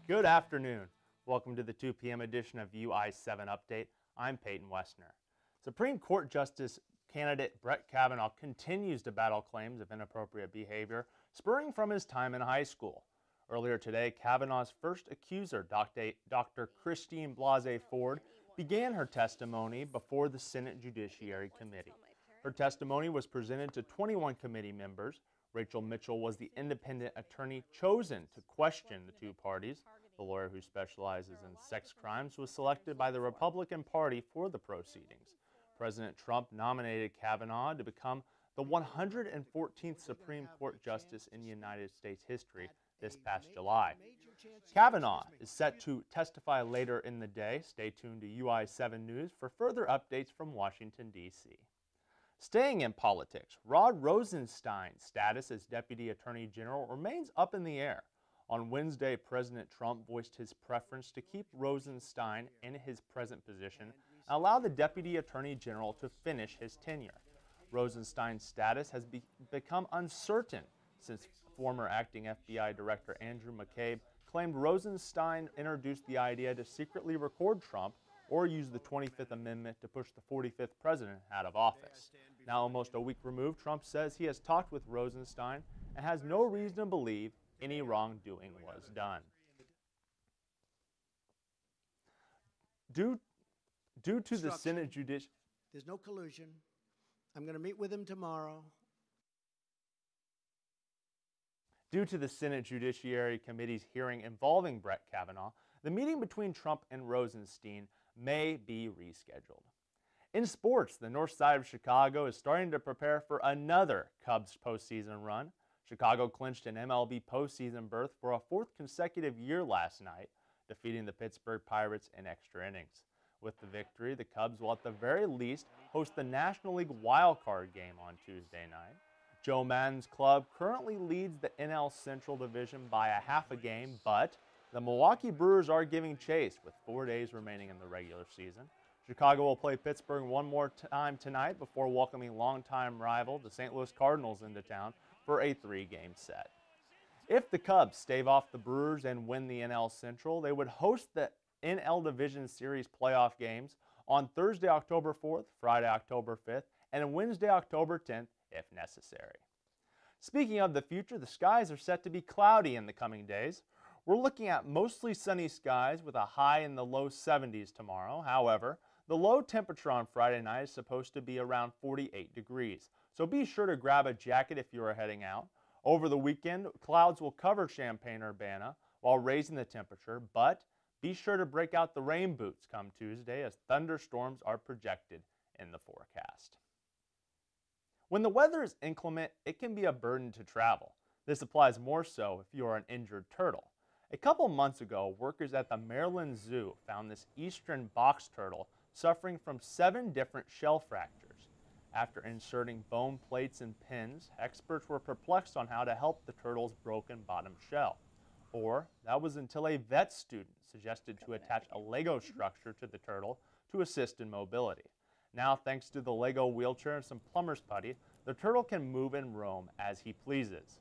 Good afternoon. Welcome to the 2 p.m. edition of UI7 Update. I'm Peyton Wesner. Supreme Court Justice candidate Brett Kavanaugh continues to battle claims of inappropriate behavior, spurring from his time in high school. Earlier today, Kavanaugh's first accuser, Dr. Christine Blasey Ford, began her testimony before the Senate Judiciary Committee. Her testimony was presented to 21 committee members. Rachel Mitchell was the independent attorney chosen to question the two parties. The lawyer who specializes in sex crimes was selected by the Republican Party for the proceedings. President Trump nominated Kavanaugh to become the 114th Supreme Court Justice in United States history this past July. Kavanaugh is set to testify later in the day. Stay tuned to UI7 News for further updates from Washington, D.C. Staying in politics, Rod Rosenstein's status as Deputy Attorney General remains up in the air. On Wednesday, President Trump voiced his preference to keep Rosenstein in his present position and allow the Deputy Attorney General to finish his tenure. Rosenstein's status has become uncertain since former acting FBI Director Andrew McCabe claimed Rosenstein introduced the idea to secretly record Trump or use the 25th Amendment to push the 45th president out of office. Now almost a week removed, Trump says he has talked with Rosenstein and has no reason to believe any wrongdoing was done. Due to the Senate Judiciary... There's no collusion. I'm going to meet with him tomorrow. Due to the Senate Judiciary Committee's hearing involving Brett Kavanaugh, the meeting between Trump and Rosenstein may be rescheduled. In sports, the north side of Chicago is starting to prepare for another Cubs postseason run. Chicago clinched an MLB postseason berth for a fourth consecutive year last night, defeating the Pittsburgh Pirates in extra innings. With the victory, the Cubs will at the very least host the National League wildcard game on Tuesday night. Joe Maddon's club currently leads the NL Central Division by a half a game, but the Milwaukee Brewers are giving chase with 4 days remaining in the regular season. Chicago will play Pittsburgh one more time tonight before welcoming longtime rival, the St. Louis Cardinals, into town for a 3-game set. If the Cubs stave off the Brewers and win the NL Central, they would host the NL Division Series playoff games on Thursday, October 4th, Friday, October 5th, and Wednesday, October 10th, if necessary. Speaking of the future, the skies are set to be cloudy in the coming days. We're looking at mostly sunny skies with a high in the low 70s tomorrow. However, the low temperature on Friday night is supposed to be around 48 degrees, so be sure to grab a jacket if you are heading out. Over the weekend, clouds will cover Champaign-Urbana while raising the temperature, but be sure to break out the rain boots come Tuesday as thunderstorms are projected in the forecast. When the weather is inclement, it can be a burden to travel. This applies more so if you are an injured turtle. A couple months ago, workers at the Maryland Zoo found this eastern box turtle suffering from 7 different shell fractures. After inserting bone plates and pins, experts were perplexed on how to help the turtle's broken bottom shell. Or, that was until a vet student suggested to attach a Lego structure to the turtle to assist in mobility. Now, thanks to the Lego wheelchair and some plumber's putty, the turtle can move and roam as he pleases.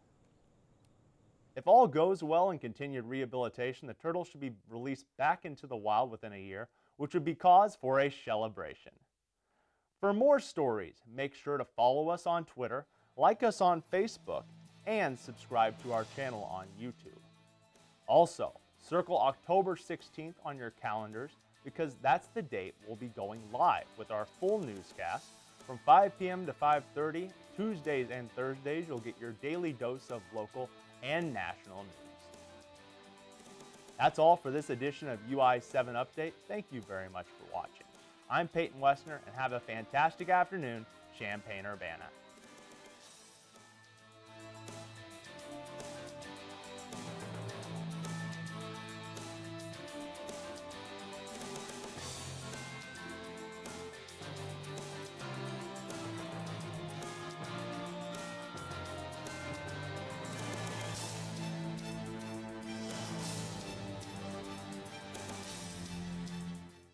If all goes well in continued rehabilitation, the turtle should be released back into the wild within a year, which would be cause for a celebration. For more stories, make sure to follow us on Twitter, like us on Facebook, and subscribe to our channel on YouTube. Also, circle October 16th on your calendars because that's the date we'll be going live with our full newscast. From 5 p.m. to 5:30, Tuesdays and Thursdays, you'll get your daily dose of local and national news. That's all for this edition of UI7 Update. Thank you very much for watching. I'm Peyton Wesner, and have a fantastic afternoon, Champaign-Urbana.